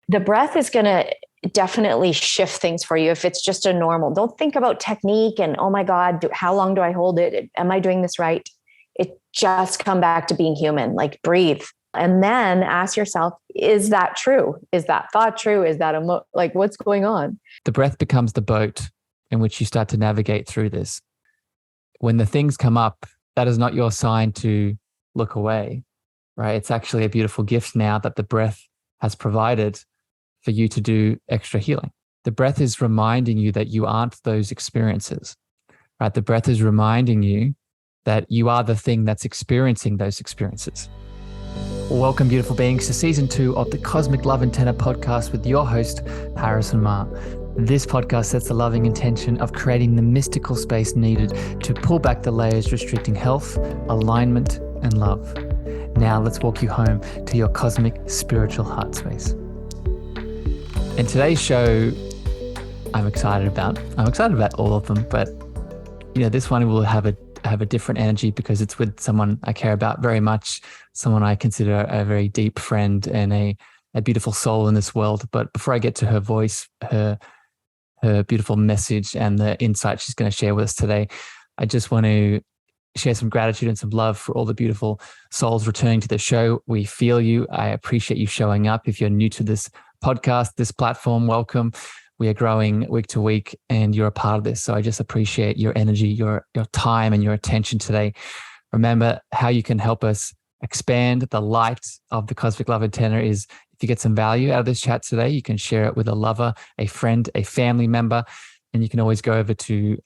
The breath is going to definitely shift things for you. If it's just a normal, don't think about technique and, oh my God, how long do I hold it? Am I doing this right? It just come back to being human, like breathe. And then ask yourself, is that true? Is that thought true? Is that like what's going on? The breath becomes the boat in which you start to navigate through this. When the things come up, that is not your sign to look away, right? It's actually a beautiful gift now that the breath has provided for you to do extra healing. The breath is reminding you that you aren't those experiences, right? The breath is reminding you that you are the thing that's experiencing those experiences. Welcome, beautiful beings, to season 2 of the Cosmic Love Antenna podcast with your host, Harrison Ma. This podcast sets the loving intention of creating the mystical space needed to pull back the layers restricting health, alignment, and love. Now let's walk you home to your cosmic spiritual heart space. In today's show, I'm excited about all of them, but this one will have a different energy because it's with someone I care about very much, someone I consider a very deep friend and a beautiful soul in this world. But before I get to her voice, her beautiful message and the insight she's going to share with us today, I just want to share some gratitude and some love for all the beautiful souls returning to the show. We feel you. I appreciate you showing up. If you're new to this podcast, this platform, welcome. We are growing week to week and you're a part of this. So I just appreciate your energy, your time and your attention today. Remember, how you can help us expand the light of the Cosmic Love Antenna is if you get some value out of this chat today, you can share it with a lover, a friend, a family member, and you can always go over to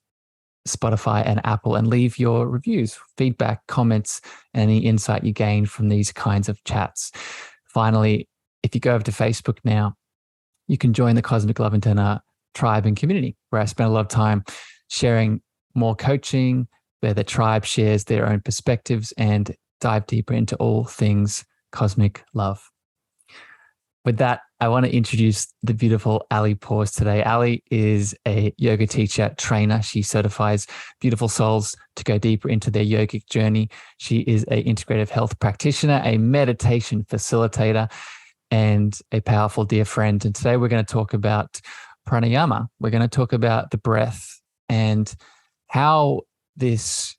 Spotify and Apple and leave your reviews, feedback, comments, and any insight you gain from these kinds of chats. Finally, if you go over to Facebook now, you can join the Cosmic Love Antenna tribe and community, where I spend a lot of time sharing more coaching, where the tribe shares their own perspectives and dive deeper into all things cosmic love. With that, I want to introduce the beautiful Aly Paws today. Aly is a yoga teacher, trainer. She certifies beautiful souls to go deeper into their yogic journey. She is an integrative health practitioner, a meditation facilitator, and a powerful dear friend. And today we're going to talk about pranayama. We're going to talk about the breath and how this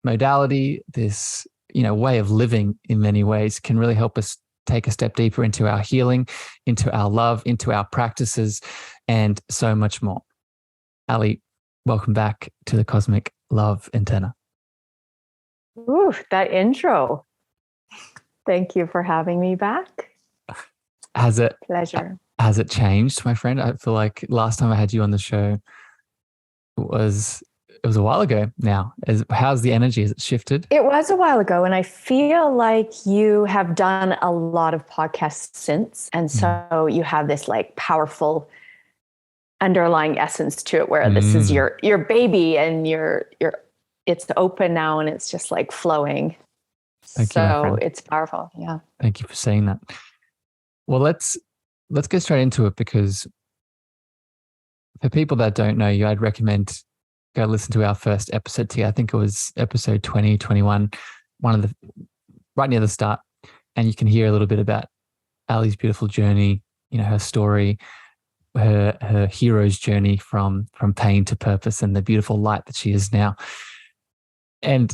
modality, this way of living in many ways can really help us take a step deeper into our healing, into our love, into our practices, and so much more. Aly, welcome back to the Cosmic Love Antenna. Ooh, that intro. Thank you for having me back. Pleasure. Has it changed, my friend? I feel like last time I had you on the show, it was a while ago now. How's the energy? Has it shifted? It was a while ago, and I feel like you have done a lot of podcasts since, and so you have this like powerful underlying essence to it, where this is your baby, and it's open now, and it's just like flowing. Thank you, my friend. It's powerful. Yeah. Thank you for saying that. Well, let's get straight into it, because for people that don't know you, I'd recommend go listen to our first episode together. I think it was episode 20, 21, right near the start. And you can hear a little bit about Aly's beautiful journey, her story, her hero's journey from pain to purpose, and the beautiful light that she is now. And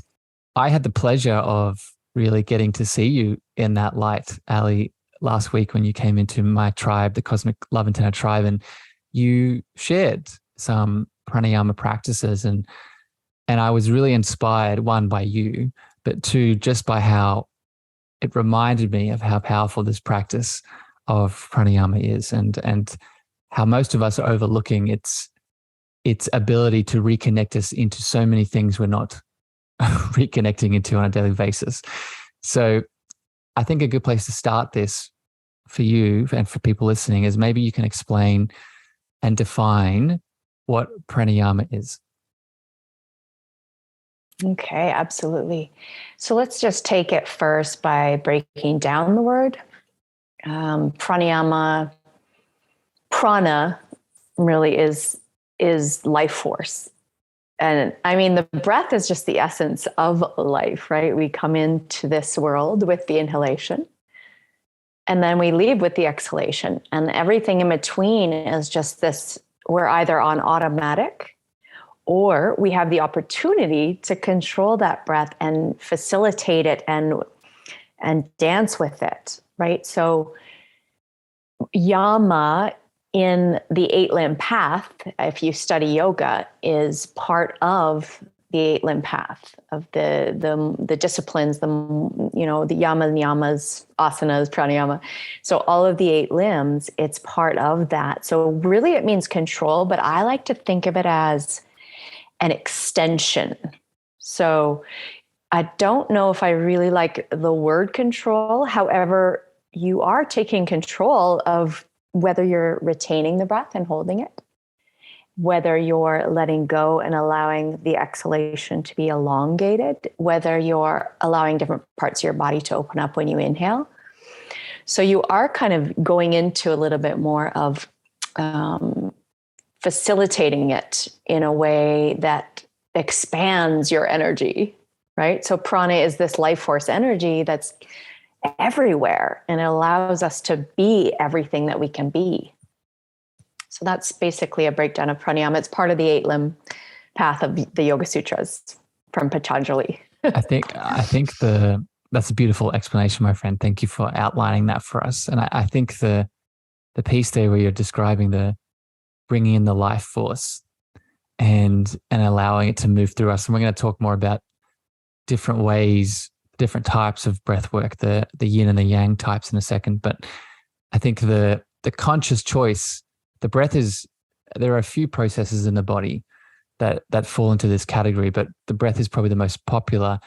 I had the pleasure of really getting to see you in that light, Aly, last week when you came into my tribe, the Cosmic Love Antenna tribe, and you shared some pranayama practices. And I was really inspired, one, by you, but two, just by how it reminded me of how powerful this practice of pranayama is, and how most of us are overlooking its ability to reconnect us into so many things we're not reconnecting into on a daily basis. So I think a good place to start this for you and for people listening is maybe you can explain and define what pranayama is. Okay, absolutely. So let's just take it first by breaking down the word. Pranayama, prana really is life force. And I mean, the breath is just the essence of life, right? We come into this world with the inhalation. And then we leave with the exhalation, and everything in between is just this. We're either on automatic, or we have the opportunity to control that breath and facilitate it and dance with it, right? So yama in the 8-limb path, if you study yoga, is part of the 8-limb path of the disciplines, the yamas, asanas, pranayama. So all of the 8 limbs, it's part of that. So really it means control, but I like to think of it as an extension. So I don't know if I really like the word control. However, you are taking control of whether you're retaining the breath and holding it, whether you're letting go and allowing the exhalation to be elongated, whether you're allowing different parts of your body to open up when you inhale. So you are kind of going into a little bit more of facilitating it in a way that expands your energy, right? So prana is this life force energy that's everywhere, and it allows us to be everything that we can be. So that's basically a breakdown of pranayama. It's part of the 8-limb path of the Yoga Sutras from Patanjali. I think that's a beautiful explanation, my friend. Thank you for outlining that for us. And I think the piece there where you're describing the bringing in the life force and allowing it to move through us. And we're going to talk more about different ways, different types of breath work, the yin and the yang types in a second. But I think the conscious choice, the breath there are a few processes in the body that fall into this category, but the breath is probably the most popular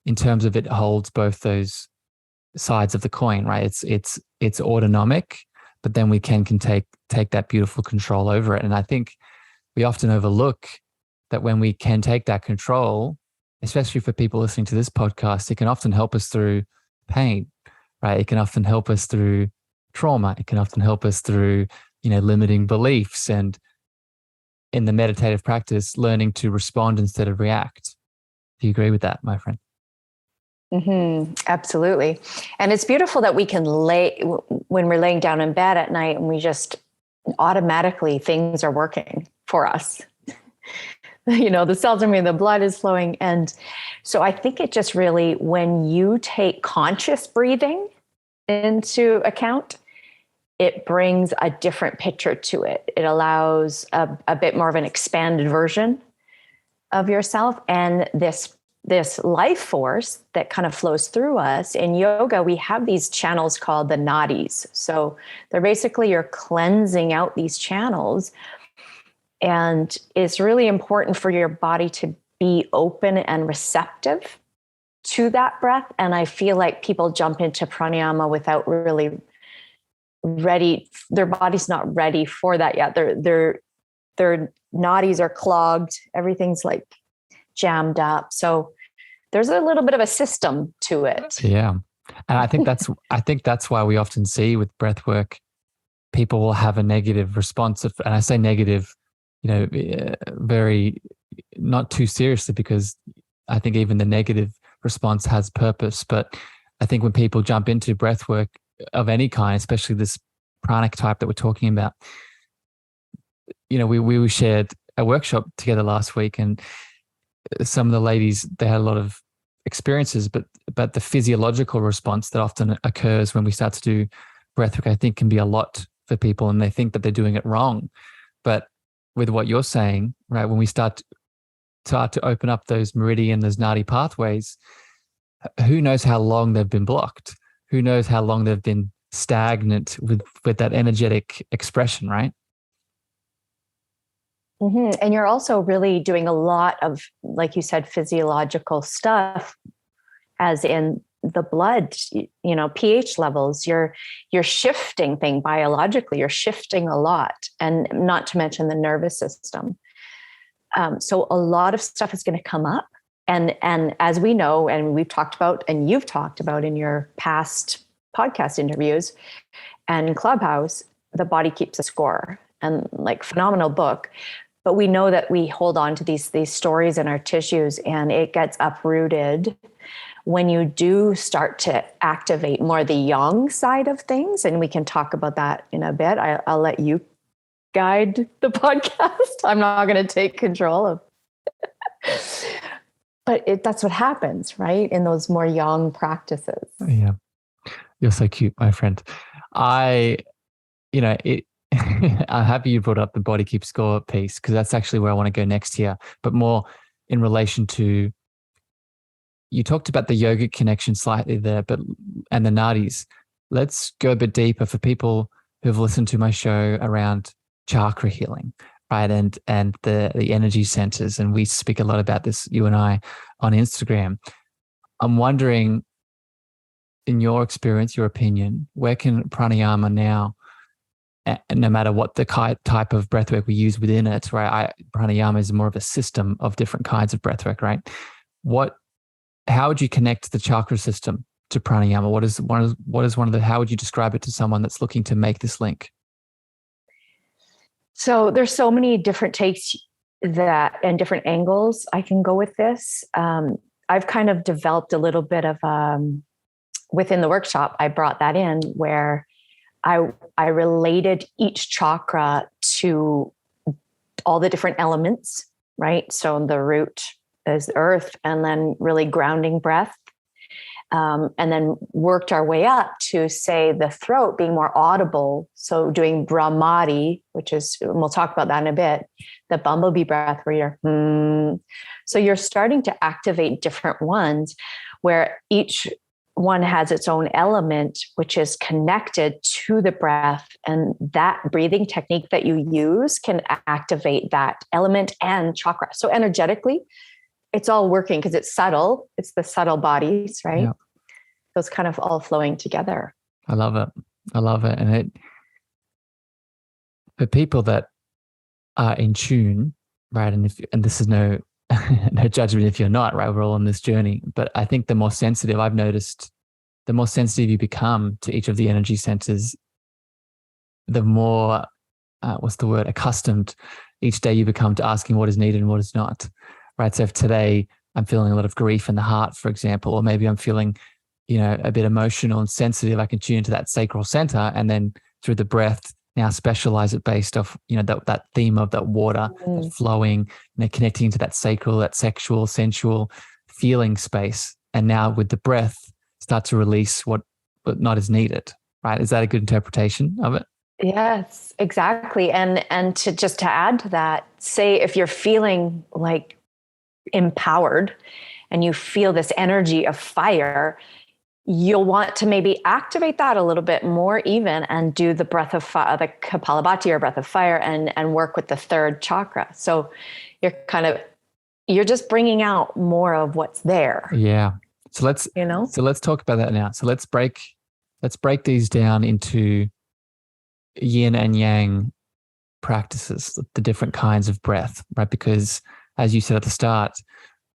in terms of it holds both those sides of the coin, right? It's autonomic, but then we can take that beautiful control over it. And I think we often overlook that when we can take that control, especially for people listening to this podcast, it can often help us through pain, right? It can often help us through trauma. It can often help us through, limiting beliefs, and in the meditative practice, learning to respond instead of react. Do you agree with that, my friend? Mm-hmm. Absolutely. And it's beautiful that we can when we're laying down in bed at night, and we just automatically, things are working for us. The cells are moving, the blood is flowing. And so I think it just really, when you take conscious breathing into account, it brings a different picture to it. It allows a bit more of an expanded version of yourself. And this life force that kind of flows through us. In yoga, we have these channels called the nadis. So they're basically, you're cleansing out these channels. And it's really important for your body to be open and receptive to that breath. And I feel like people jump into pranayama without really ready. Their body's not ready for that yet. Their nadis are clogged. Everything's like jammed up. So there's a little bit of a system to it. Yeah. And I think that's why we often see with breath work, people will have a negative response. And I say negative, very not too seriously, because I think even the negative response has purpose. But I think when people jump into breath work of any kind, especially this pranic type that we're talking about, we shared a workshop together last week, and some of the ladies, they had a lot of experiences, but the physiological response that often occurs when we start to do breath work, I think, can be a lot for people, and they think that they're doing it wrong. But with what you're saying, right, when we start to open up those meridian, those nadi pathways, who knows how long they've been blocked? Who knows how long they've been stagnant with that energetic expression, right? Mm-hmm. And you're also really doing a lot of, like you said, physiological stuff, as in the blood, pH levels. You're shifting things biologically. You're shifting a lot, and not to mention the nervous system. So a lot of stuff is going to come up, and as we know, and we've talked about, and you've talked about in your past podcast interviews and in Clubhouse, the body keeps a score, and like phenomenal book. But we know that we hold on to these stories in our tissues, and it gets uprooted when you do start to activate more the yang side of things, and we can talk about that in a bit. I'll let you guide the podcast. I'm not going to take control of but that's what happens, right? In those more yang practices. Yeah. You're so cute, my friend. I'm happy you brought up the body keep score piece, because that's actually where I want to go next here, but more in relation to, you talked about the yogic connection slightly there, and the nadis. Let's go a bit deeper for people who've listened to my show around chakra healing, right? And the energy centers. And we speak a lot about this, you and I, on Instagram. I'm wondering, in your experience, your opinion, where can pranayama now, no matter what the type of breathwork we use within it, right? Pranayama is more of a system of different kinds of breathwork, right? How would you connect the chakra system to pranayama? How would you describe it to someone that's looking to make this link? So there's so many different takes and different angles I can go with this. I've kind of developed a little bit of, within the workshop, I brought that in where I related each chakra to all the different elements, right? So the root is earth, and then really grounding breath. And then worked our way up to, say, the throat being more audible. So doing Brahmadi, which is, and we'll talk about that in a bit, the bumblebee breath where you're, So you're starting to activate different ones where each one has its own element, which is connected to the breath. And that breathing technique that you use can activate that element and chakra. So energetically, it's all working because it's subtle. It's the subtle bodies, right? Yeah. Those kind of all flowing together. I love it. And for people that are in tune, right? And this is no judgment if you're not, right? We're all on this journey. But I think the more sensitive I've noticed, the more sensitive you become to each of the energy centers, the more, accustomed each day you become to asking what is needed and what is not, right? So if today I'm feeling a lot of grief in the heart, for example, or maybe I'm feeling, a bit emotional and sensitive, I can tune into that sacral center, and then through the breath, now specialize it based off, that theme of that water, that flowing, connecting to that sacral, that sexual, sensual feeling space. And now with the breath, start to release what not is needed, right? Is that a good interpretation of it? Yes, exactly. And to add to that, say if you're feeling like empowered and you feel this energy of fire, you'll want to maybe activate that a little bit more even, and do the breath of fire, the Kapalabhati, or breath of fire, and work with the third chakra. So you're just bringing out more of what's there. Yeah. So let's talk about that now. So let's break these down into yin and yang practices, the different kinds of breath, right? Because as you said at the start,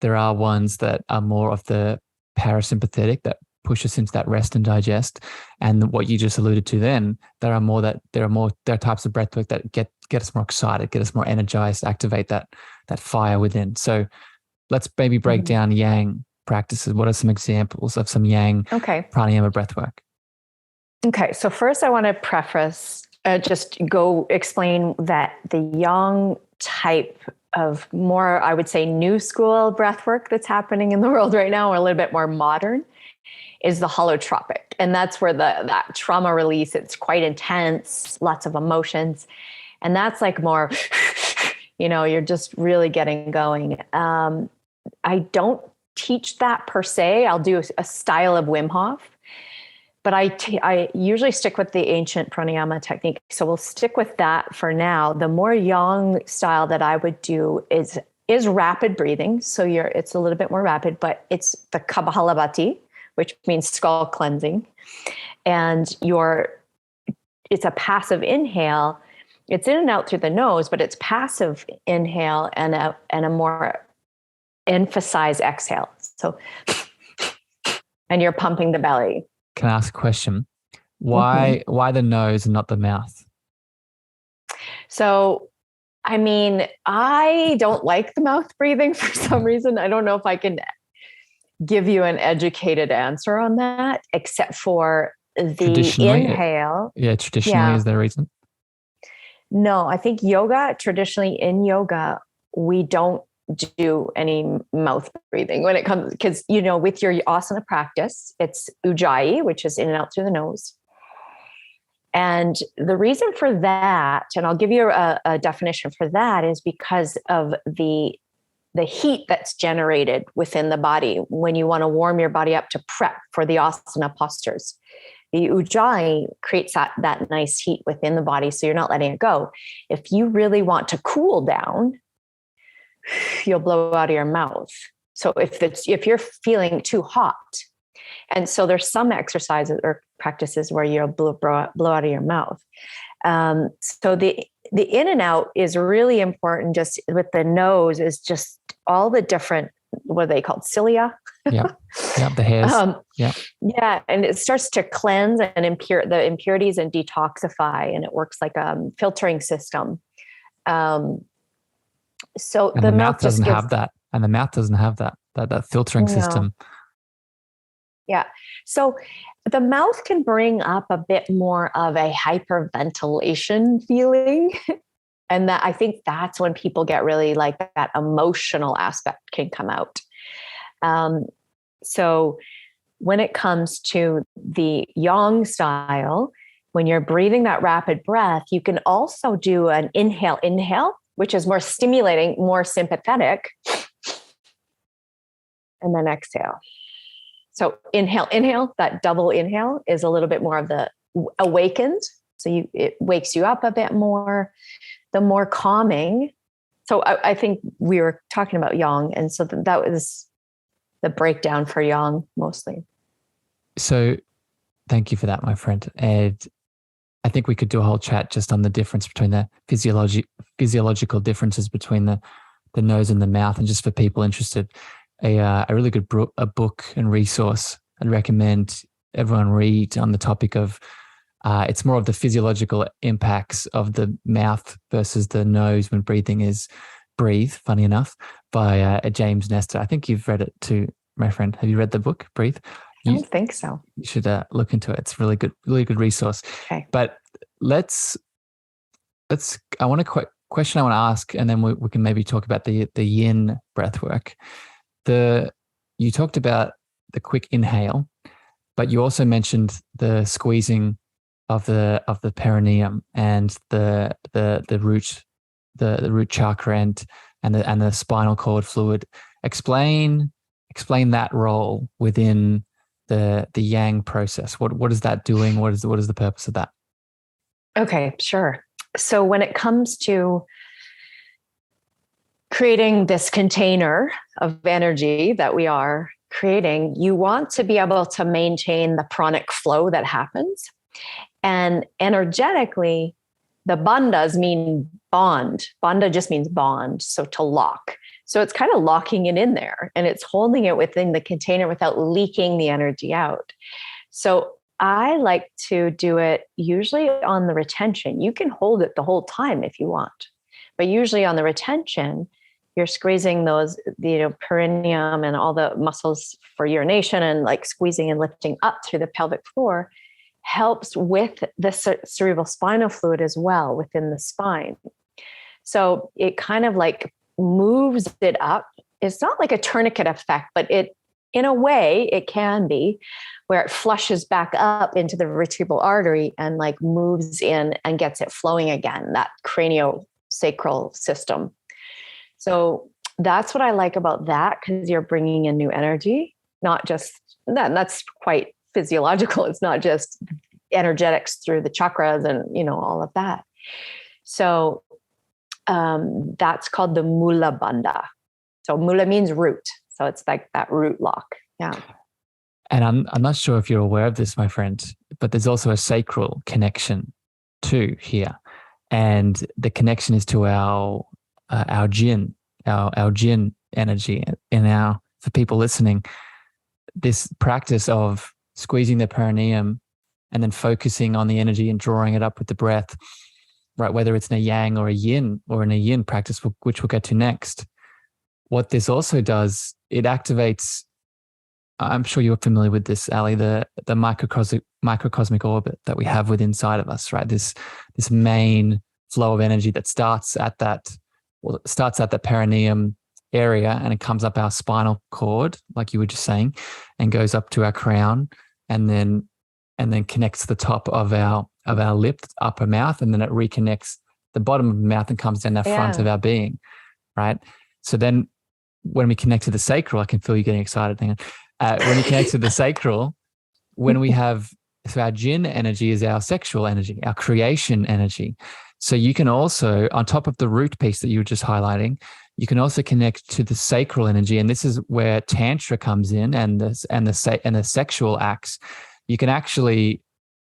there are ones that are more of the parasympathetic, that push us into that rest and digest. And what you just alluded to then, there are types of breath work that get us more excited, get us more energized, activate that fire within. So let's maybe break down yang practices. What are some examples of some yang pranayama breath work? Okay. So first I want to preface, explain that the yang type of more, I would say, new school breath work that's happening in the world right now, or a little bit more modern, is the holotropic. And that's where that trauma release, it's quite intense, lots of emotions. And that's like more, you're just really getting going. I don't teach that per se. I'll do a style of Wim Hof, but I usually stick with the ancient pranayama technique. So we'll stick with that for now. The more yang style that I would do is rapid breathing. So it's a little bit more rapid, but it's the Kapalabhati, which means skull cleansing. And it's a passive inhale. It's in and out through the nose, but it's passive inhale and a more emphasized exhale. So, and you're pumping the belly. Can I ask a question? Why the nose and not the mouth? So, I don't like the mouth breathing for some reason. I don't know if I can give you an educated answer on that, except for the Traditionally, inhale. traditionally is there a reason? No, I think yoga, traditionally in yoga, we don't do any mouth breathing when it comes, because, with your asana practice, it's ujjayi, which is in and out through the nose. And the reason for that, and I'll give you a definition for that, is because of the heat that's generated within the body when you want to warm your body up to prep for the asana postures. The ujjayi creates that nice heat within the body, so you're not letting it go. If you really want to cool down, you'll blow out of your mouth. So if you're feeling too hot, and so there's some exercises or practices where you'll blow out of your mouth. So the in and out is really important. Just with the nose is just all the different, what are they called? Cilia. Yeah. The hairs. Yeah. And it starts to cleanse and the impurities and detoxify, and it works like a filtering system. So and the mouth doesn't have that. And the mouth doesn't have that filtering system. Yeah. So the mouth can bring up a bit more of a hyperventilation feeling. And that, I think that's when people get really like that emotional aspect can come out. So when it comes to the yang style, when you're breathing that rapid breath, you can also do an inhale, which is more stimulating, more sympathetic. And then exhale. So inhale, that double inhale is a little bit more of the awakened. So it wakes you up a bit more, the more calming. So I think we were talking about yang. And so that was the breakdown for yang mostly. So thank you for that, my friend. And I think we could do a whole chat just on the difference between the physiological differences between the nose and the mouth. And just for people interested, a really good book and resource I'd recommend everyone read on the topic of, it's more of the physiological impacts of the mouth versus the nose when breathing is Breathe, funny enough, by James Nestor. I think you've read it too, my friend. Have you read the book, Breathe? I don't think so. You should look into it. It's really good resource. Okay. But let's I want to question I want to ask, and then we can maybe talk about the yin breath work. You talked about the quick inhale, but you also mentioned the squeezing of the perineum and the root chakra and the spinal cord fluid. Explain that role within the yang process. What is that doing? What is the purpose of that? Okay, sure. So when it comes to creating this container of energy that we are creating, you want to be able to maintain the pranic flow that happens. And energetically, the bandhas mean bond. Bandha just means bond, so to lock. So it's kind of locking it in there, and it's holding it within the container without leaking the energy out. So I like to do it usually on the retention. You can hold it the whole time if you want, but usually on the retention, you're squeezing those, perineum and all the muscles for urination, and like squeezing and lifting up through the pelvic floor helps with the cerebral spinal fluid as well within the spine. So it kind of like moves it up. It's not like a tourniquet effect, but in a way it can be, where it flushes back up into the vertebral artery and like moves in and gets it flowing again, that craniosacral system. So that's what I like about that, because you're bringing in new energy, not just that. That's quite physiological. It's not just energetics through the chakras and, all of that. So that's called the Mula Bandha. So Mula means root. So it's like that root lock. Yeah. And I'm not sure if you're aware of this, my friend, but there's also a sacral connection too here. And the connection is to our jin, our jin energy. And for people listening, this practice of squeezing the perineum and then focusing on the energy and drawing it up with the breath, right? Whether it's in a yang or in a yin practice, which we'll get to next. What this also does, it activates I'm sure you're familiar with this, Aly, the microcosmic orbit that we have within inside of us, right? This main flow of energy that starts at the perineum area, and it comes up our spinal cord, like you were just saying, and goes up to our crown, and then connects to the top of our lip, upper mouth, and then it reconnects the bottom of the mouth and comes down the front of our being, right? So then when we connect to the sacral, I can feel you getting excited. Hang on. When you connect to the sacral, when we have, so our yin energy is our sexual energy, our creation energy. So you can also, on top of the root piece that you were just highlighting, you can also connect to the sacral energy. And this is where Tantra comes in, and the sexual acts. You can actually,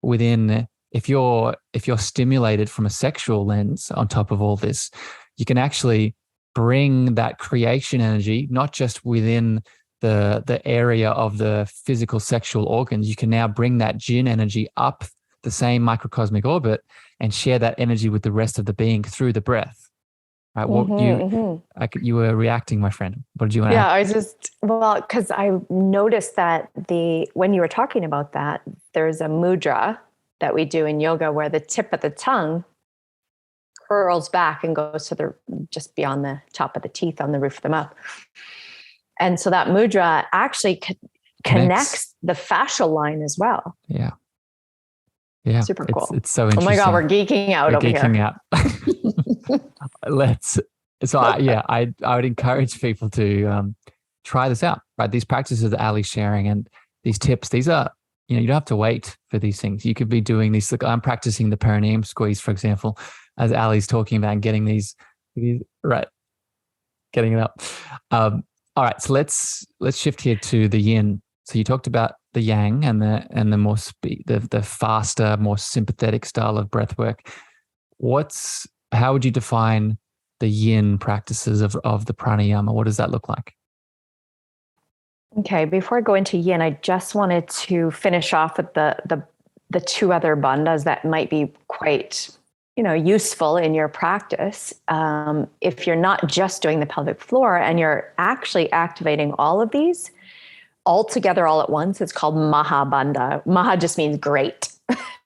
if you're stimulated from a sexual lens on top of all this, you can actually bring that creation energy, not just within the area of the physical sexual organs. You can now bring that yin energy up the same microcosmic orbit and share that energy with the rest of the being through the breath. Right? You were reacting, my friend. What did you want to add? I was because I noticed that when you were talking about that, there's a mudra that we do in yoga where the tip of the tongue curls back and goes to just beyond the top of the teeth on the roof of the mouth. And so that mudra actually connects the fascial line as well. Yeah. Yeah. Super cool. It's so interesting. Oh my God, we're geeking out over here. I would encourage people to try this out, right? These practices that Aly's sharing and these tips, these are, you don't have to wait for these things. You could be doing these. Like, I'm practicing the perineum squeeze, for example, as Aly's talking about, and getting these right, getting it up. All right, so let's shift here to the yin. So you talked about the yang and the more the faster, more sympathetic style of breath work. How would you define the yin practices of the pranayama? What does that look like? Okay, before I go into yin, I just wanted to finish off with the two other bandhas that might be quite useful in your practice. If you're not just doing the pelvic floor and you're actually activating all of these all together all at once, it's called Maha Bandha. Maha just means great,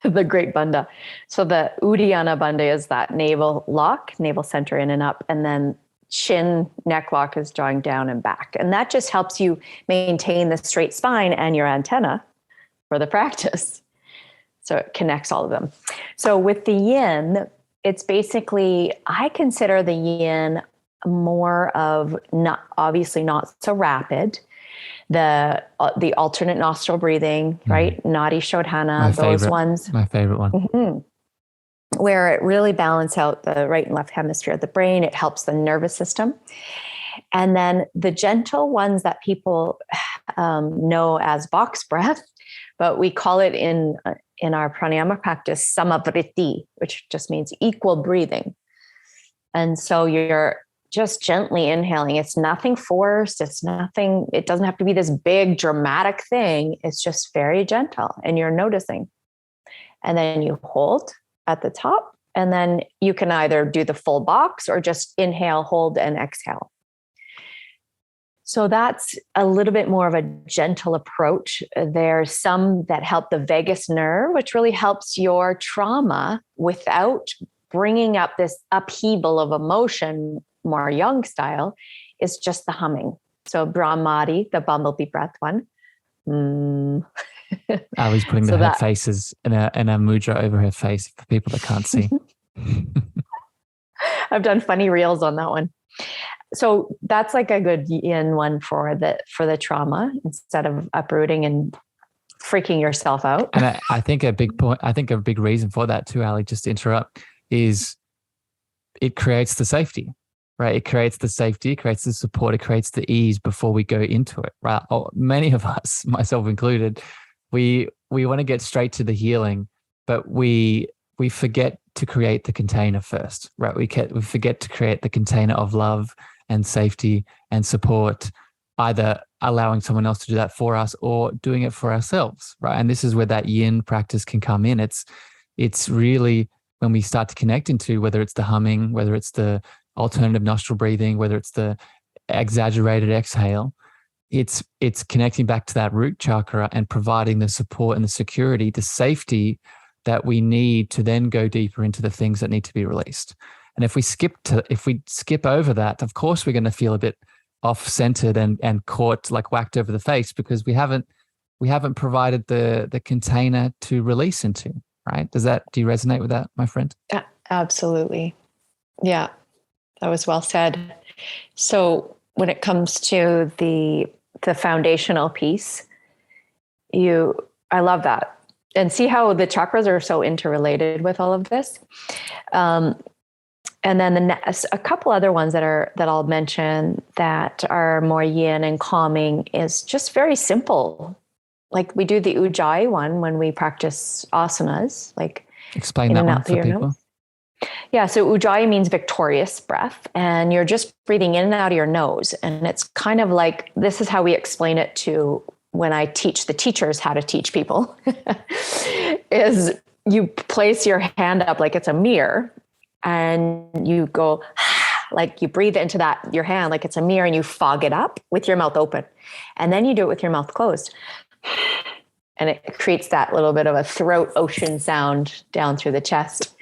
the great bandha. So the Uddiyana bandha is that navel lock, navel center in and up, and then chin neck lock is drawing down and back. And that just helps you maintain the straight spine and your antenna for the practice. So it connects all of them. So with the yin, it's basically, I consider the yin more of not so rapid. The alternate nostril breathing, right? Nadi Shodhana, ones. My favorite one. Mm-hmm. Where it really balances out the right and left hemisphere of the brain. It helps the nervous system. And then the gentle ones that people know as box breath, but we call it in our pranayama practice samavriti, which just means equal breathing. And so you're just gently inhaling. It's nothing forced. It doesn't have to be this big dramatic thing. It's just very gentle, and you're noticing. And then you hold at the top, and then you can either do the full box or just inhale, hold, and exhale. So that's a little bit more of a gentle approach. There's some that help the vagus nerve, which really helps your trauma without bringing up this upheaval of emotion, more Jung style, is just the humming. So Brahmadi, the bumblebee breath one. Aly's putting her faces in a mudra over her face for people that can't see. I've done funny reels on that one. So that's like a good yin one for the trauma, instead of uprooting and freaking yourself out. And I think a big reason for that too, Aly, just to interrupt, is it creates the safety, right? It creates the safety, it creates the support, it creates the ease before we go into it, right? Many of us, myself included, we want to get straight to the healing, but we forget to create the container first, right? We forget to create the container of love and safety and support, either allowing someone else to do that for us or doing it for ourselves, right? And this is where that yin practice can come in. It's really when we start to connect into, whether it's the humming, whether it's the alternative nostril breathing, whether it's the exaggerated exhale, it's connecting back to that root chakra and providing the support and the security, the safety that we need to then go deeper into the things that need to be released. And if we skip over that, of course, we're going to feel a bit off centered and caught, like whacked over the face, because we haven't provided the container to release into, right? Do you resonate with that, my friend? Absolutely. Yeah, that was well said. So when it comes to the foundational piece, I love that. And see how the chakras are so interrelated with all of this. And then a couple other ones that I'll mention that are more yin and calming is just very simple. Like we do the ujjayi one when we practice asanas, like explain that one for people. Nose. Yeah. So ujjayi means victorious breath, and you're just breathing in and out of your nose. And it's kind of like, this is how we explain it to when I teach the teachers how to teach people is you place your hand up like it's a mirror, and you go like you breathe into your hand like it's a mirror, and you fog it up with your mouth open. And then you do it with your mouth closed. And it creates that little bit of a throat ocean sound down through the chest.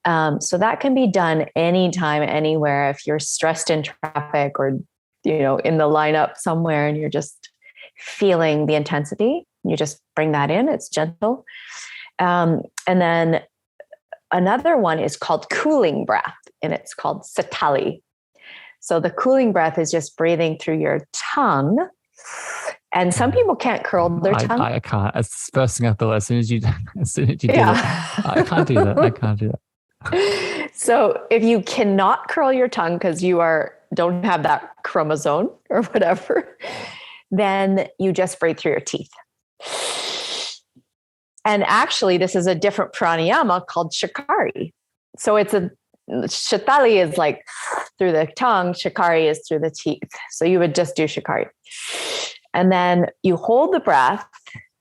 So that can be done anytime, anywhere. If you're stressed in traffic or, in the lineup somewhere and you're just feeling the intensity, you just bring that in. It's gentle. And then another one is called cooling breath, and it's called Satali. So the cooling breath is just breathing through your tongue. And some people can't curl their tongue. I can't. That's the first thing I thought as soon as you did it. I can't do that. So if you cannot curl your tongue because you don't have that chromosome or whatever, then you just breathe through your teeth. And actually, this is a different pranayama called Shakari. So Shatali is like through the tongue, Shakari is through the teeth. So you would just do Shakari. And then you hold the breath,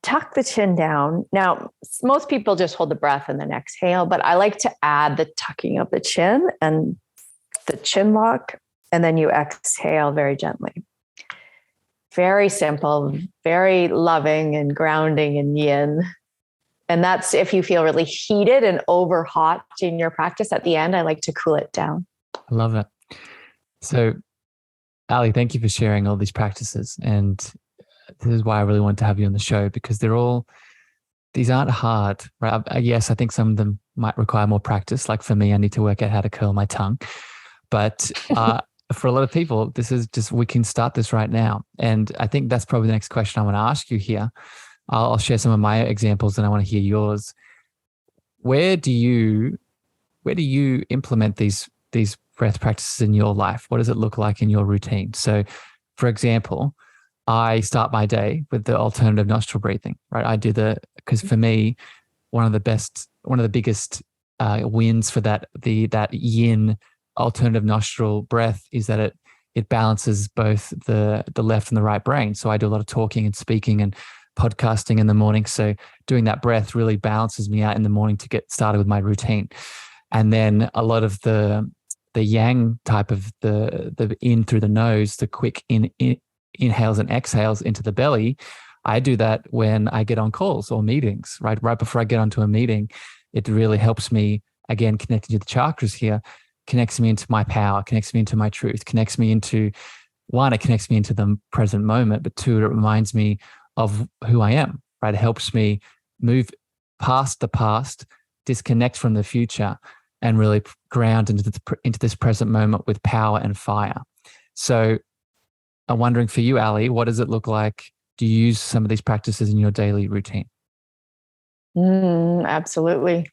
tuck the chin down. Now, most people just hold the breath and then exhale, but I like to add the tucking of the chin and the chin lock, and then you exhale very gently. Very simple, very loving and grounding and yin. And that's if you feel really heated and over hot in your practice at the end, I like to cool it down. I love it. So, Aly, thank you for sharing all these practices. And this is why I really want to have you on the show, because these aren't hard, right? Yes, I think some of them might require more practice. Like for me, I need to work out how to curl my tongue. But for a lot of people, this is just, we can start this right now. And I think that's probably the next question I want to ask you here. I'll share some of my examples and I want to hear yours. Where do you implement these breath practices in your life? What does it look like in your routine? So, for example, I start my day with the alternative nostril breathing, right? Because for me, one of the biggest wins for that yin alternative nostril breath is that it balances both the left and the right brain. So I do a lot of talking and speaking and podcasting in the morning. So doing that breath really balances me out in the morning to get started with my routine. And then a lot of the yang type of the in through the nose, the quick inhales and exhales into the belly. I do that when I get on calls or meetings, right? Right before I get onto a meeting, it really helps me, again, connecting to the chakras here, connects me into my power, connects me into my truth, connects me into, one, it connects me into the present moment, but two, it reminds me of who I am, right? It helps me move past the past, disconnect from the future, and really ground into this present moment with power and fire. So I'm wondering for you, Aly, what does it look like? Do you use some of these practices in your daily routine? Absolutely.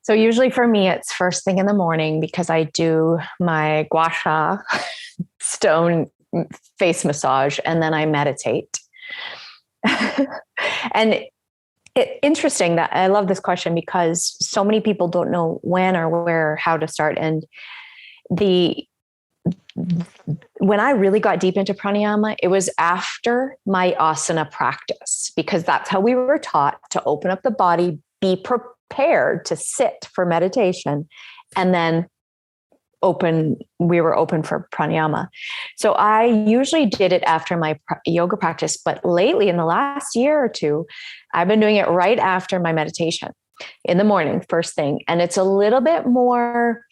So usually for me, it's first thing in the morning because I do my gua sha stone face massage and then I meditate. And interesting that I love this question because so many people don't know when or where, or how to start. And when I really got deep into pranayama, it was after my asana practice, because that's how we were taught to open up the body, be prepared to sit for meditation, and then we were open for pranayama. So I usually did it after my yoga practice, but lately in the last year or two, I've been doing it right after my meditation in the morning, first thing. And it's a little bit more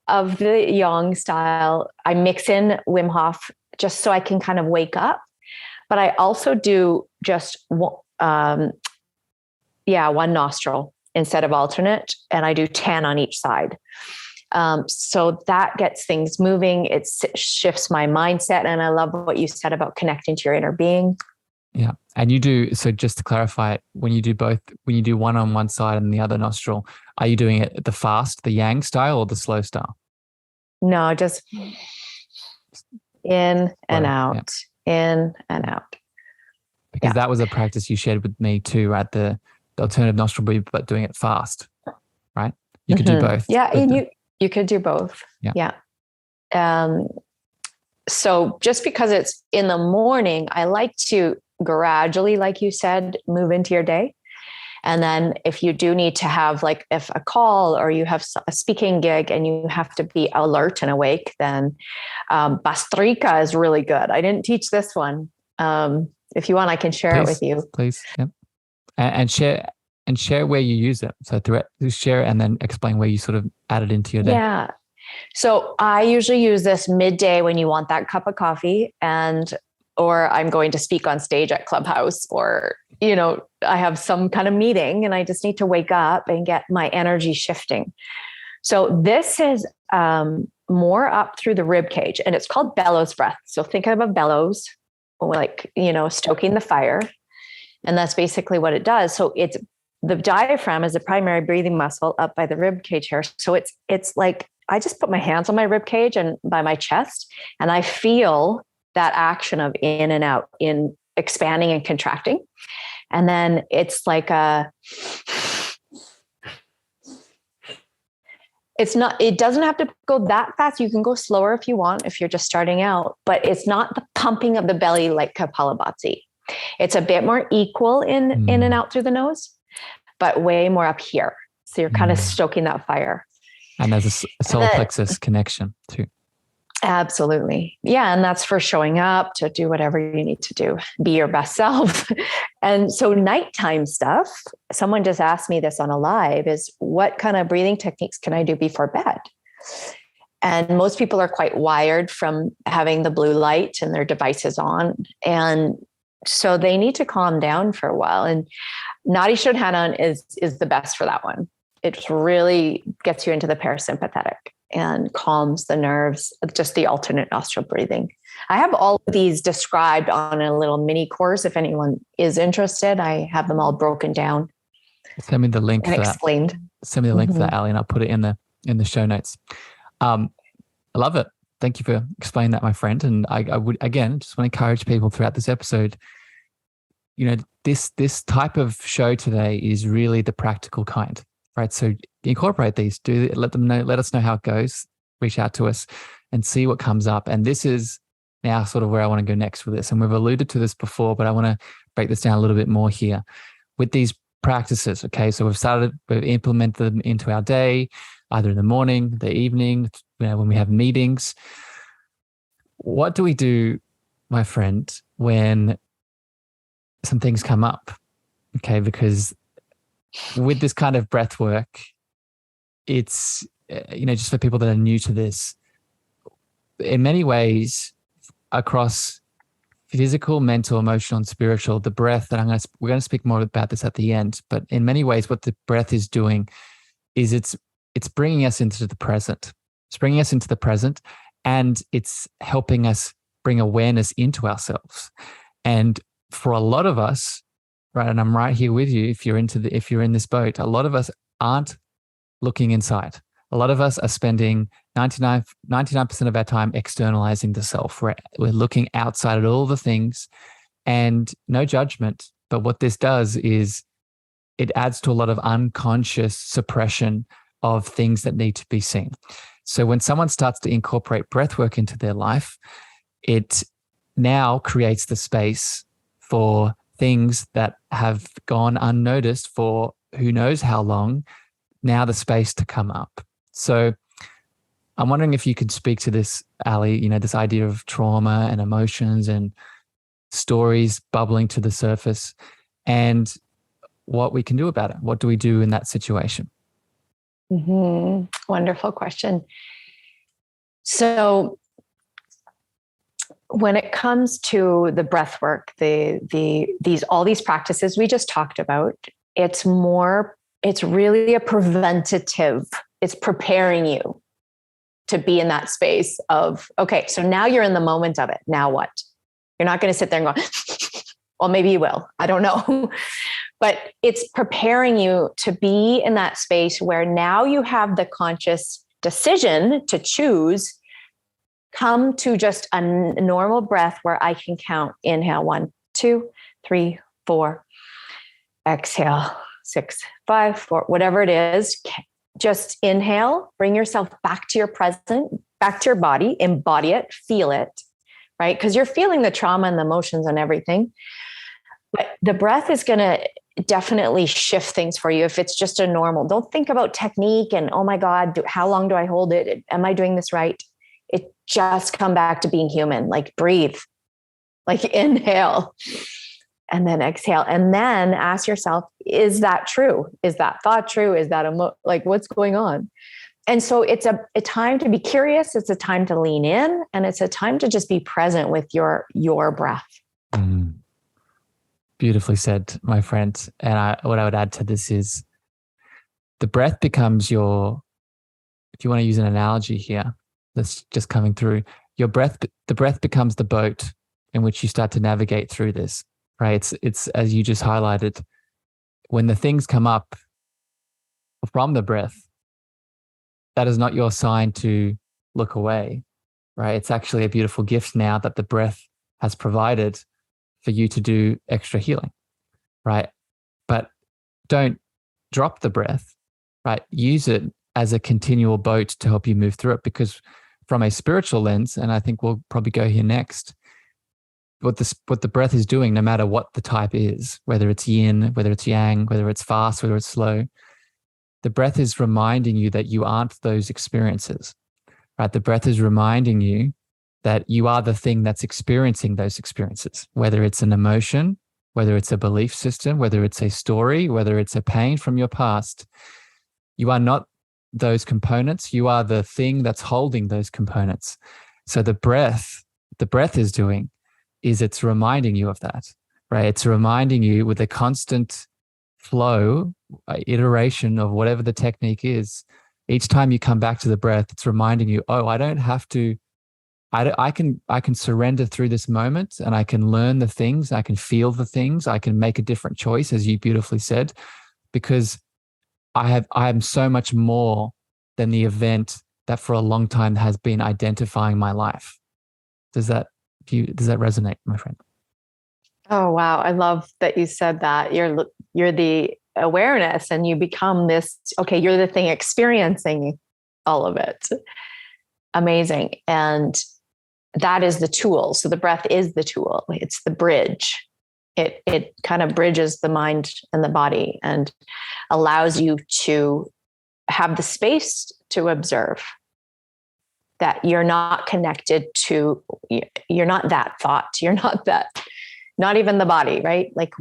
of the yang style. I mix in Wim Hof just so I can kind of wake up, but I also do just, one nostril instead of alternate. And I do 10 on each side. So that gets things moving. It shifts my mindset. And I love what you said about connecting to your inner being. Yeah. And you do, so just to clarify, when you do both, when you do one on one side and the other nostril, are you doing it the fast, the yang style, or the slow style? No, just in and out, in and out. Because that was a practice you shared with me too, right? The alternative nostril breathe, but doing it fast, right? You could do both. Yeah. And you could do both. Yeah. So just because it's in the morning, I like to gradually, like you said, move into your day. And then if you do need to have like if a call or you have a speaking gig and you have to be alert and awake, then Bastrika is really good. I didn't teach this one. If you want, I can share it with you. Please. Yep. And share where you use it. So share it and then explain where you sort of add it into your day. Yeah. So I usually use this midday when you want that cup of coffee or I'm going to speak on stage at Clubhouse, or, I have some kind of meeting and I just need to wake up and get my energy shifting. So this is more up through the rib cage, and it's called bellows breath. So think of a bellows, like, stoking the fire. And that's basically what it does. So it's the diaphragm is the primary breathing muscle up by the rib cage here. So it's like, I just put my hands on my rib cage and by my chest, and I feel that action of in and out, in expanding and contracting. And then it's like it doesn't have to go that fast. You can go slower if you want, if you're just starting out, but it's not the pumping of the belly like Kapalabhati. It's a bit more equal in and out through the nose, but way more up here. So you're kind of stoking that fire. And there's a solar plexus connection too. Absolutely. Yeah. And that's for showing up to do whatever you need to do, be your best self. And so nighttime stuff, someone just asked me this on a live, is what kind of breathing techniques can I do before bed? And most people are quite wired from having the blue light and their devices on. And so they need to calm down for a while. And Nadi Shodhanan is the best for that one. It really gets you into the parasympathetic and calms the nerves, just the alternate nostril breathing. I have all of these described on a little mini course. If anyone is interested, I have them all broken down. Send me the link and for explained. That. Send me the link for that, Aly, and I'll put it in the show notes. I love it. Thank you for explaining that, my friend. And I would, again, just want to encourage people throughout this episode, this type of show today is really the practical kind. Right. So incorporate these, let us know how it goes, reach out to us and see what comes up. And this is now sort of where I want to go next with this. And we've alluded to this before, but I want to break this down a little bit more here with these practices. Okay. So we've implemented them into our day, either in the morning, the evening, when we have meetings. What do we do, my friend, when some things come up? Okay. Because with this kind of breath work, it's, just for people that are new to this, in many ways, across physical, mental, emotional, and spiritual, the breath, and we're going to speak more about this at the end, but in many ways, what the breath is doing is it's bringing us into the present. It's bringing us into the present, and it's helping us bring awareness into ourselves. And for a lot of us, right, and I'm right here with you. If you're in this boat, a lot of us aren't looking inside. A lot of us are spending 99% of our time externalizing the self. We're looking outside at all the things, and no judgment. But what this does is it adds to a lot of unconscious suppression of things that need to be seen. So when someone starts to incorporate breath work into their life, it now creates the space for things that have gone unnoticed for who knows how long, now the space to come up. So I'm wondering if you could speak to this, Aly, this idea of trauma and emotions and stories bubbling to the surface and what we can do about it. What do we do in that situation? Wonderful question. So when it comes to the breath work, all these practices we just talked about, it's really a preventative. It's preparing you to be in that space of, okay, so now you're in the moment of it. Now what? You're not going to sit there and go, well, maybe you will. I don't know. But it's preparing you to be in that space where now you have the conscious decision to choose, come to just a normal breath where I can count. Inhale, 1, 2, 3, 4. Exhale, 6, 5, 4, whatever it is. Just inhale, bring yourself back to your present, back to your body, embody it, feel it, right? Because you're feeling the trauma and the emotions and everything. But the breath is going to definitely shift things for you if it's just a normal. Don't think about technique and, oh my God, how long do I hold it? Am I doing this right? It just come back to being human, like breathe, like inhale and then exhale. And then ask yourself, is that true? Is that thought true? Is that like what's going on? And so it's a time to be curious. It's a time to lean in, and it's a time to just be present with your breath. Mm. Beautifully said, my friend. And what I would add to this is the breath becomes if you want to use an analogy here, that's just coming through, the breath becomes the boat in which you start to navigate through this, right? It's as you just highlighted, when the things come up from the breath, that is not your sign to look away, right? It's actually a beautiful gift now that the breath has provided for you to do extra healing, right? But don't drop the breath, right? Use it as a continual boat to help you move through it, because from a spiritual lens, and I think we'll probably go here next, what the breath is doing, no matter what the type is, whether it's yin, whether it's yang, whether it's fast, whether it's slow, the breath is reminding you that you aren't those experiences, right? The breath is reminding you that you are the thing that's experiencing those experiences, whether it's an emotion, whether it's a belief system, whether it's a story, whether it's a pain from your past. You are not those components. You are the thing that's holding those components. So the breath is doing is it's reminding you of that, right? It's reminding you with a constant flow, iteration of whatever the technique is. Each time you come back to the breath, it's reminding you, oh, I don't have to, I can surrender through this moment, and I can learn the things, I can feel the things, I can make a different choice, as you beautifully said, because I am so much more than the event that for a long time has been identifying my life. Does that resonate, my friend? Oh, wow. I love that you said that. You're the awareness, and you become this, okay, you're the thing experiencing all of it. Amazing. And that is the tool. So the breath is the tool. It's the bridge. It kind of bridges the mind and the body and allows you to have the space to observe that you're not connected to, you're not that thought. You're not that, not even the body, right? Like,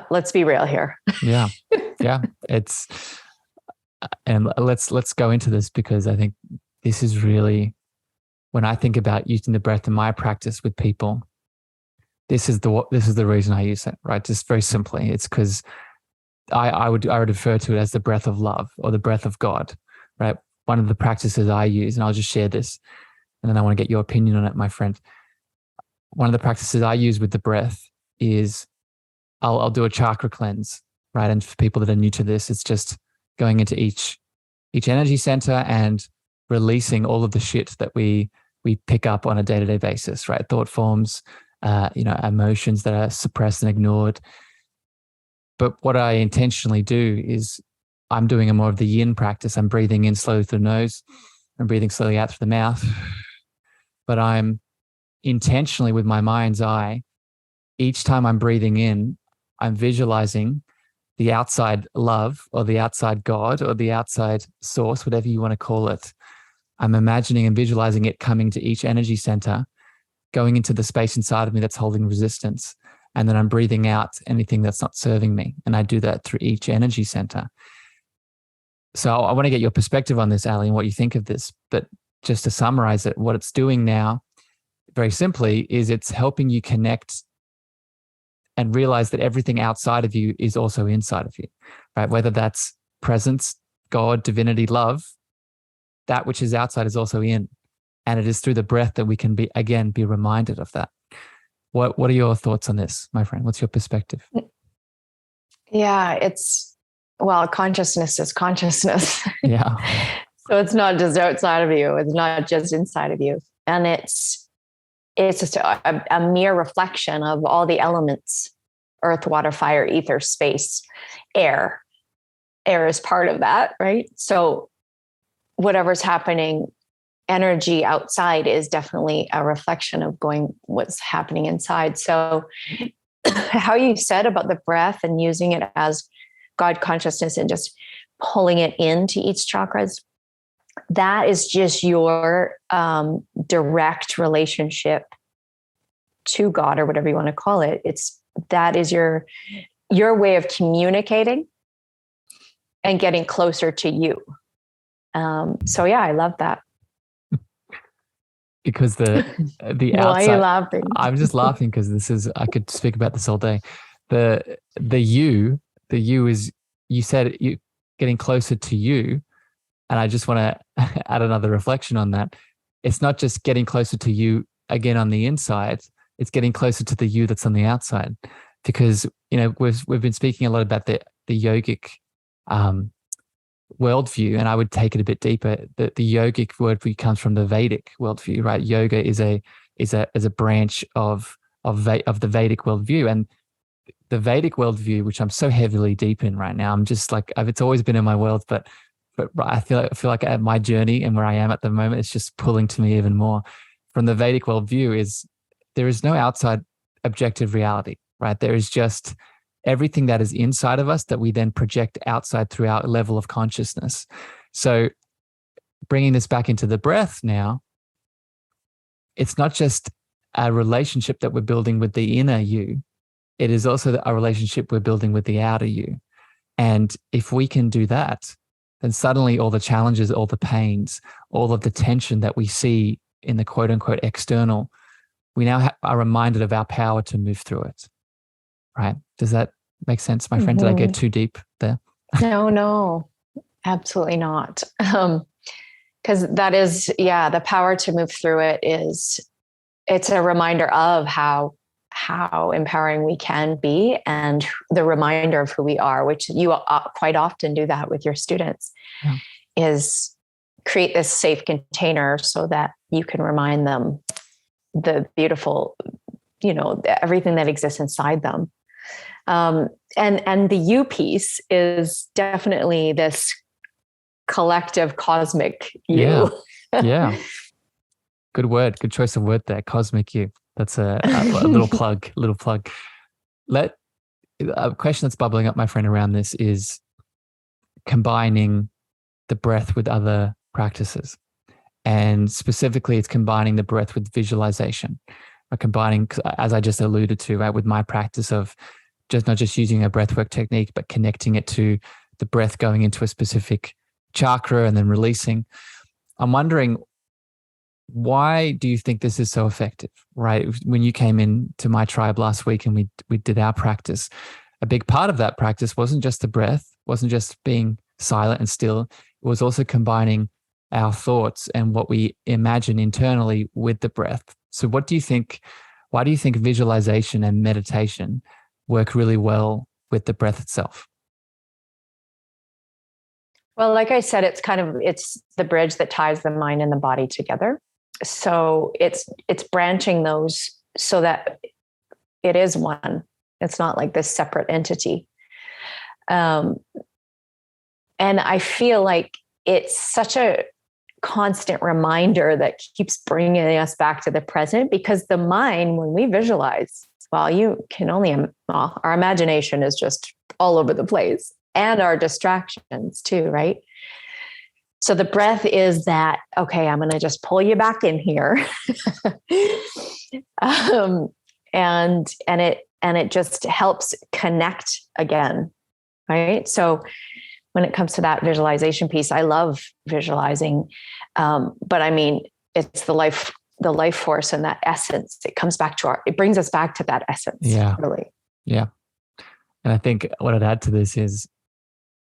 let's be real here. Yeah. Yeah. And let's go into this, because I think this is really, when I think about using the breath in my practice with people, this is the reason I use it, right? Just very simply, it's because I would refer to it as the breath of love or the breath of God, right? One of the practices I use, and I'll just share this, and then I want to get your opinion on it, my friend. One of the practices I use with the breath is I'll do a chakra cleanse, right? And for people that are new to this, it's just going into each energy center and releasing all of the shit that we pick up on a day-to-day basis, right? Thought forms, emotions that are suppressed and ignored. But what I intentionally do is I'm doing a more of the yin practice. I'm breathing in slowly through the nose. I'm breathing slowly out through the mouth. But I'm intentionally, with my mind's eye, each time I'm breathing in, I'm visualizing the outside love or the outside God or the outside source, whatever you want to call it, I'm imagining and visualizing it coming to each energy center, going into the space inside of me that's holding resistance. And then I'm breathing out anything that's not serving me. And I do that through each energy center. So I want to get your perspective on this, Aly, and what you think of this. But just to summarize it, what it's doing now, very simply, is it's helping you connect and realize that everything outside of you is also inside of you, right? Whether that's presence, God, divinity, love, that which is outside is also in. And it is through the breath that we can be reminded of that. What are your thoughts on this, my friend? What's your perspective? Yeah, consciousness is consciousness. Yeah. So it's not just outside of you. It's not just inside of you. And it's just a mere reflection of all the elements: earth, water, fire, ether, space, air. Air is part of that, right? So whatever's happening, energy outside is definitely a reflection of what's happening inside. So how you said about the breath and using it as God consciousness and just pulling it into each chakras, that is just your direct relationship to God, or whatever you want to call it. That is your way of communicating and getting closer to you. So yeah, I love that. Because the outside. Why are you laughing? I'm just laughing because I could speak about this all day. The you is, you said you getting closer to you. And I just want to add another reflection on that. It's not just getting closer to you again on the inside, it's getting closer to the you that's on the outside. Because, we've been speaking a lot about the yogic worldview, and I would take it a bit deeper. The yogic worldview comes from the Vedic worldview, right? Yoga is a branch of the Vedic worldview, and the Vedic worldview, which I'm so heavily deep in right now. I'm just like, it's always been in my world, but I feel like at my journey and where I am at the moment, it's just pulling to me even more. From the Vedic worldview, is there is no outside objective reality, right? There is just everything that is inside of us that we then project outside through our level of consciousness. So bringing this back into the breath now, it's not just a relationship that we're building with the inner you, it is also a relationship we're building with the outer you. And if we can do that, then suddenly all the challenges, all the pains, all of the tension that we see in the quote unquote external, we now are reminded of our power to move through it. Right? Does that make sense, my friend? Mm-hmm. Did I get too deep there? No, absolutely not. Because that is, the power to move through it it's a reminder of how empowering we can be, and the reminder of who we are, which you quite often do that with your students, is create this safe container so that you can remind them the beautiful, everything that exists inside them. And the you piece is definitely this collective cosmic you. Yeah. Good word. Good choice of word there. Cosmic you. That's a little plug. A question that's bubbling up, my friend, around this is combining the breath with other practices. And specifically, it's combining the breath with visualization. Or combining, as I just alluded to, right, with my practice of not just using a breathwork technique, but connecting it to the breath going into a specific chakra and then releasing. I'm wondering, why do you think this is so effective, right? When you came into my tribe last week and we did our practice, a big part of that practice wasn't just the breath, wasn't just being silent and still. It was also combining our thoughts and what we imagine internally with the breath. So why do you think visualization and meditation work really well with the breath itself? Well, like I said, it's the bridge that ties the mind and the body together. So it's branching those so that it is one. It's not like this separate entity. And I feel like it's such a constant reminder that keeps bringing us back to the present, because the mind, when we visualize, our imagination is just all over the place, and our distractions too, right? So the breath is that, okay, I'm going to just pull you back in here. And it just helps connect again. Right. So when it comes to that visualization piece, I love visualizing. But I mean, it's the life force and that essence. It comes back to it brings us back to that essence. Yeah. Really. Yeah. And I think what I'd add to this is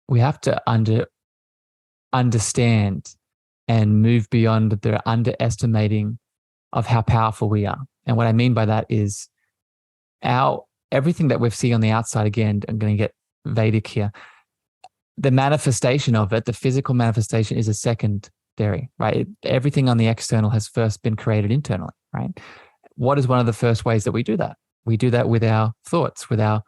we have to understand and move beyond the underestimating of how powerful we are. And what I mean by that is everything that we've seen on the outside, again, I'm going to get Vedic here. The manifestation of it, the physical manifestation, is a secondary, right? Everything on the external has first been created internally, right? What is one of the first ways that we do that? We do that with our thoughts, with our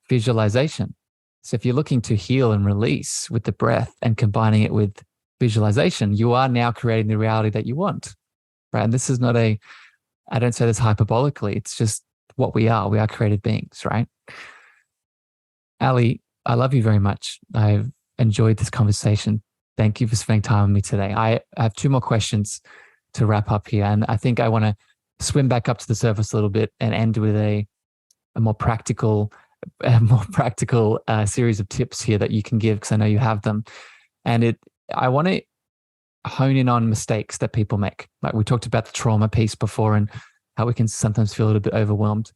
visualization. So if you're looking to heal and release with the breath and combining it with visualization, you are now creating the reality that you want, right? And this is not I don't say this hyperbolically. It's just what we are. We are created beings, right? Aly, I love you very much. I've enjoyed this conversation. Thank you for spending time with me today. I have two more questions to wrap up here. And I think I want to swim back up to the surface a little bit and end with a more practical series of tips here that you can give, because I know you have them. And I want to hone in on mistakes that people make. Like we talked about the trauma piece before and how we can sometimes feel a little bit overwhelmed.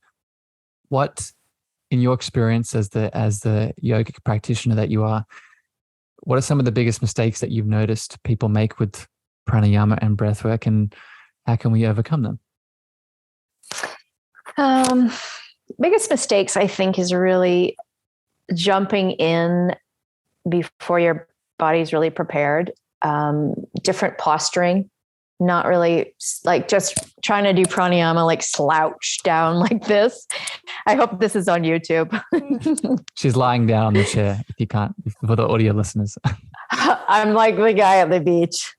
What, in your experience as the yogic practitioner that you are, what are some of the biggest mistakes that you've noticed people make with pranayama and breathwork, and how can we overcome them? Biggest mistakes, I think, is really jumping in before your body's really prepared. Different posturing, not really like just trying to do pranayama, like slouch down like this. I hope this is on YouTube. She's lying down on the chair. If you can't, for the audio listeners. I'm like the guy at the beach.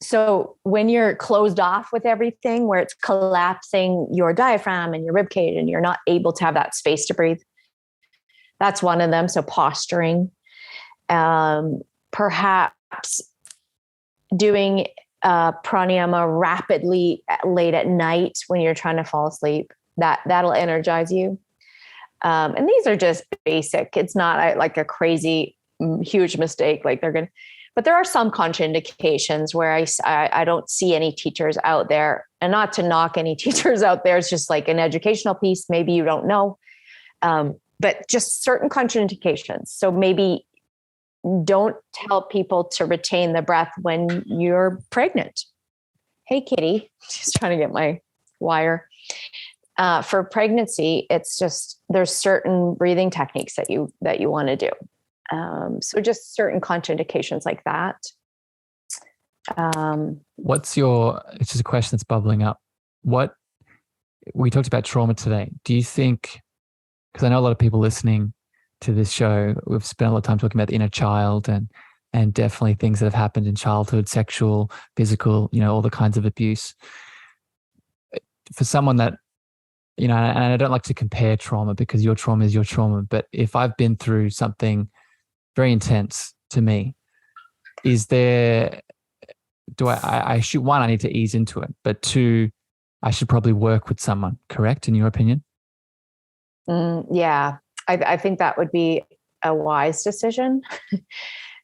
So when you're closed off with everything, where it's collapsing your diaphragm and your rib cage and you're not able to have that space to breathe, that's one of them. So posturing, perhaps doing pranayama rapidly late at night when you're trying to fall asleep, that'll energize you. And these are just basic. It's not like a crazy, huge mistake. But there are some contraindications where I don't see any teachers out there, and not to knock any teachers out there. It's just like an educational piece. Maybe you don't know, but just certain contraindications. So maybe don't tell people to retain the breath when you're pregnant. Hey, kitty, she's trying to get my wire. For pregnancy, it's just, there's certain breathing techniques that you want to do. So just certain contraindications like that. It's just a question that's bubbling up. We talked about trauma today. Do you think, because I know a lot of people listening to this show, we've spent a lot of time talking about the inner child and definitely things that have happened in childhood, sexual, physical, all the kinds of abuse. For someone that, and I don't like to compare trauma because your trauma is your trauma, but if I've been through something very intense to me, I need to ease into it, but two, I should probably work with someone, correct? In your opinion? Yeah. I think that would be a wise decision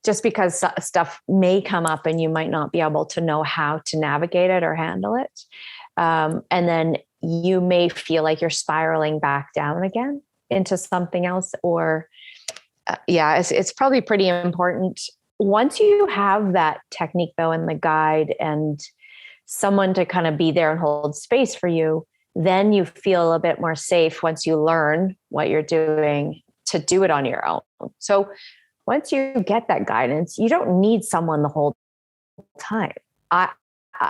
just because stuff may come up and you might not be able to know how to navigate it or handle it. And then you may feel like you're spiraling back down again into something else, or it's probably pretty important. Once you have that technique though, and the guide and someone to kind of be there and hold space for you, then you feel a bit more safe once you learn what you're doing to do it on your own. So once you get that guidance, you don't need someone the whole time.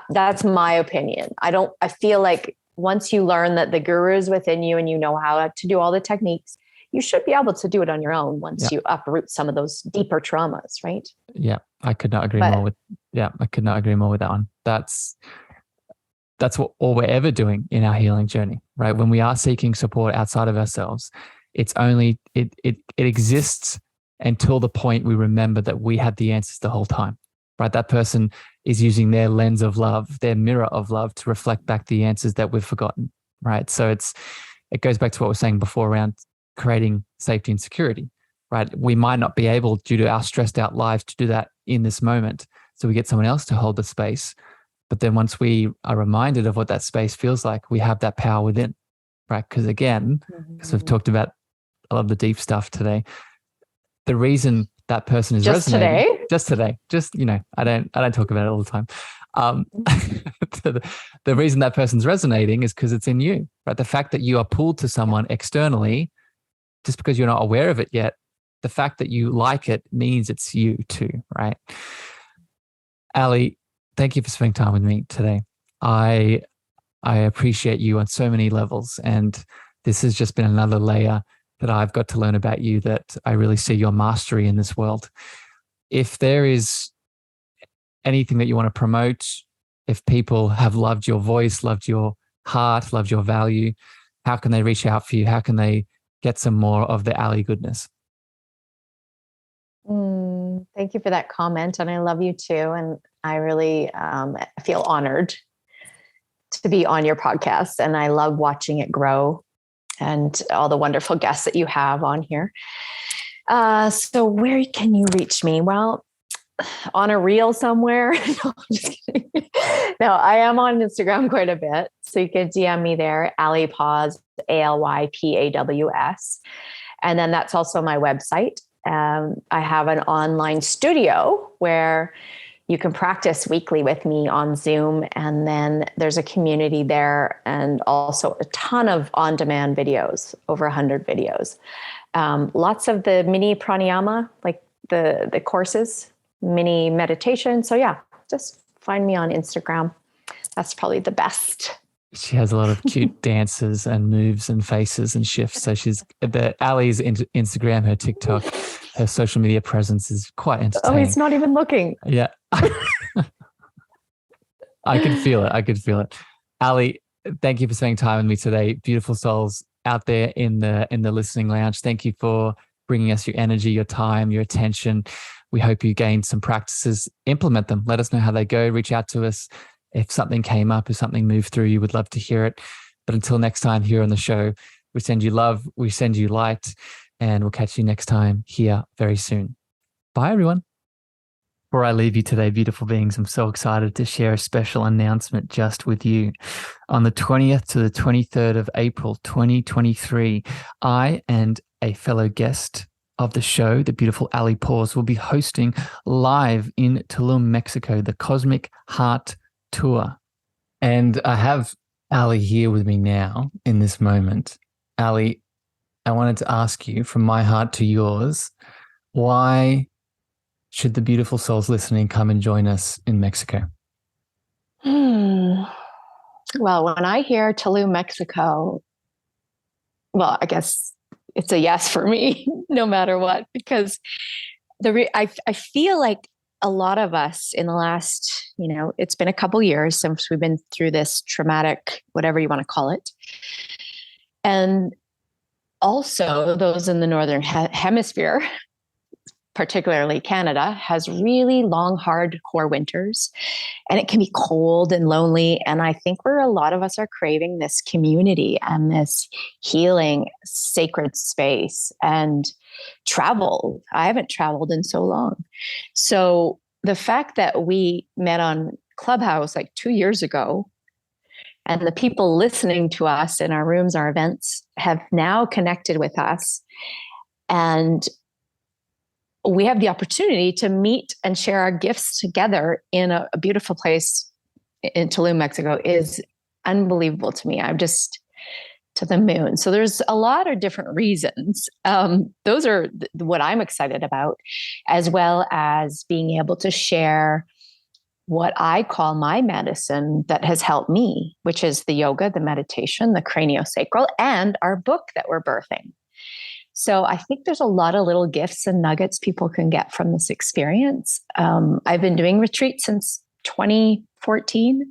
That's my opinion. I feel like once you learn that the guru is within you and you know how to do all the techniques, you should be able to do it on your own once you uproot some of those deeper traumas, right? Yeah, I could not agree more with that one. That's what all we're ever doing in our healing journey, right? When we are seeking support outside of ourselves, it's only, it exists until the point we remember that we had the answers the whole time, right? That person is using their lens of love, their mirror of love, to reflect back the answers that we've forgotten, right? So it goes back to what we were saying before around creating safety and security, right? We might not be able, due to our stressed out lives, to do that in this moment. So we get someone else to hold the space. But then once we are reminded of what that space feels like, we have that power within, right? Because again, because we've talked about a lot of the deep stuff today, the reason that person is just resonating today, I don't talk about it all the time. The reason that person's resonating is because it's in you, right? The fact that you are pulled to someone externally, just because you're not aware of it yet, the fact that you like it means it's you too, right? Aly, thank you for spending time with me today. I appreciate you on so many levels, and this has just been another layer that I've got to learn about you, that I really see your mastery in this world. If there is anything that you want to promote, if people have loved your voice, loved your heart, loved your value, how can they reach out for you? How can they get some more of the Aly goodness? Thank you for that comment. And I love you too. And I really feel honored to be on your podcast. And I love watching it grow and all the wonderful guests that you have on here. So where can you reach me? Well, on a reel somewhere. No, I'm just kidding. No, I am on Instagram quite a bit. So you can DM me there, Aly Paws, ALYPAWS. And then that's also my website. I have an online studio where you can practice weekly with me on Zoom. And then there's a community there, and also a ton of on-demand videos, over 100 videos. Lots of the mini pranayama, like the courses, mini meditation. So yeah, just find me on Instagram. That's probably the best. She has a lot of cute dances and moves and faces and shifts. So she's Aly's Instagram, her TikTok, her social media presence is quite entertaining. Oh, he's not even looking. Yeah. I could feel it. Aly, thank you for spending time with me today. Beautiful souls out there in the listening lounge. Thank you for bringing us your energy, your time, your attention. We hope you gain some practices, implement them. Let us know how they go. Reach out to us. If something came up, if something moved through you, would love to hear it. But until next time here on the show, we send you love, we send you light, and we'll catch you next time here very soon. Bye, everyone. Before I leave you today, beautiful beings, I'm so excited to share a special announcement just with you. On the 20th to the 23rd of April, 2023, I and a fellow guest of the show, the beautiful Aly Paws, will be hosting live in Tulum, Mexico, the Cosmic Heart Tour. And I have Aly here with me now in this moment. Aly, I wanted to ask you, from my heart to yours, why should the beautiful souls listening come and join us in Mexico? Well, when I hear Tulum, Mexico, well, I guess it's a yes for me, no matter what, because I feel like a lot of us in the last, it's been a couple years since we've been through this traumatic, whatever you want to call it. And also those in the Northern Hemisphere, particularly Canada, has really long, hardcore winters, and it can be cold and lonely. And I think a lot of us are craving this community and this healing, sacred space and travel. I haven't traveled in so long. So the fact that we met on Clubhouse like 2 years ago, and the people listening to us in our rooms, our events, have now connected with us, and we have the opportunity to meet and share our gifts together in a beautiful place in Tulum, Mexico, is unbelievable to me. I'm just to the moon. So there's a lot of different reasons. Those are what I'm excited about, as well as being able to share what I call my medicine that has helped me, which is the yoga, the meditation, the craniosacral, and our book that we're birthing. So I think there's a lot of little gifts and nuggets people can get from this experience. I've been doing retreats since 2014,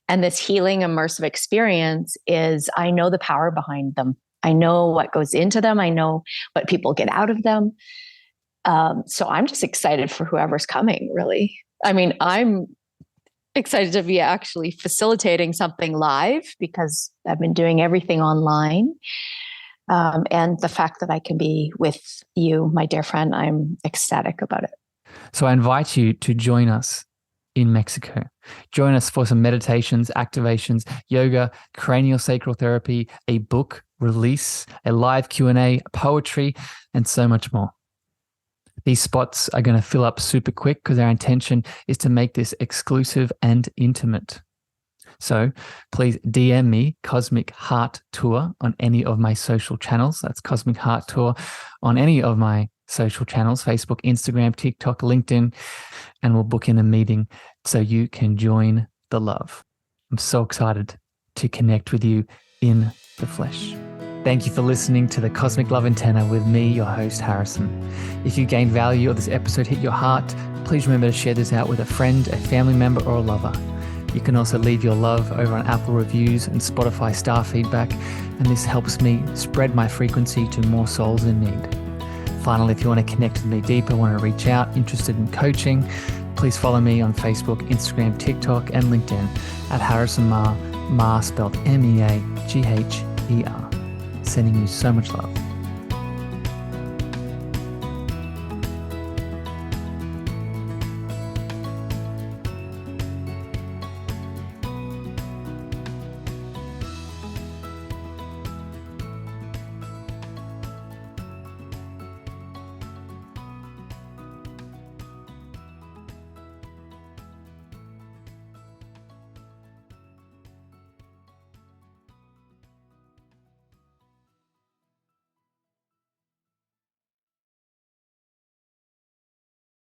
and this healing immersive experience I know the power behind them. I know what goes into them. I know what people get out of them. So I'm just excited for whoever's coming, really. I mean, I'm excited to be actually facilitating something live because I've been doing everything online. And the fact that I can be with you, my dear friend, I'm ecstatic about it. So I invite you to join us in Mexico. Join us for some meditations, activations, yoga, craniosacral therapy, a book release, a live Q&A, poetry, and so much more. These spots are going to fill up super quick because our intention is to make this exclusive and intimate. So please DM me Cosmic Heart Tour on any of my social channels. That's Cosmic Heart Tour on any of my social channels, Facebook, Instagram, TikTok, LinkedIn, and we'll book in a meeting so you can join the love. I'm so excited to connect with you in the flesh. Thank you for listening to the Cosmic Love Antenna with me, your host, Harrison. If you gained value or this episode hit your heart, please remember to share this out with a friend, a family member, or a lover. You can also leave your love over on Apple reviews and Spotify star feedback, and this helps me spread my frequency to more souls in need. Finally, if you want to connect with me deeper, want to reach out, interested in coaching, please follow me on Facebook, Instagram, TikTok, and LinkedIn at Harrison Meagher, spelled Meagher. Sending you so much love.